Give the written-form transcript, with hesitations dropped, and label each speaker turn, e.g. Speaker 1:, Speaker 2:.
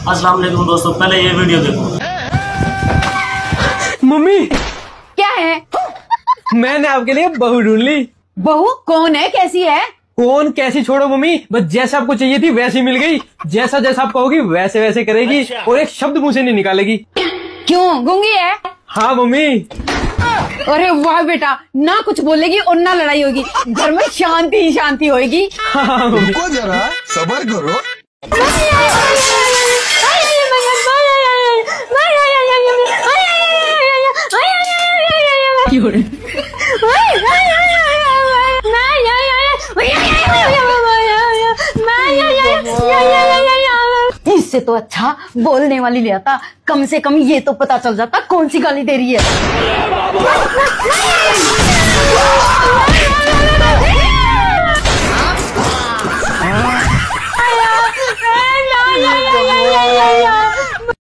Speaker 1: अस्सलाम वालेकुम दोस्तों, पहले ये वीडियो देखो।
Speaker 2: मम्मी
Speaker 3: क्या है?
Speaker 2: मैंने आपके लिए बहू ढूंढ ली।
Speaker 3: बहू कौन है, कैसी है?
Speaker 2: कौन कैसी छोड़ो मम्मी, बस जैसा आपको चाहिए थी वैसी मिल गई। जैसा जैसा आप कहोगी वैसे वैसे करेगी। और एक शब्द मुंह से नहीं निकालेगी।
Speaker 3: क्यों, गूंगी है?
Speaker 2: हाँ मम्मी।
Speaker 3: अरे वाह बेटा, ना कुछ बोलेगी और ना लड़ाई होगी, घर में शांति ही शांति होगी।
Speaker 2: हाँ मम्मी।
Speaker 4: रुको जरा, सब्र करो।
Speaker 3: इससे तो अच्छा बोलने वाली ले आता, कम से कम ये तो पता चल जाता कौन सी गाली दे रही है।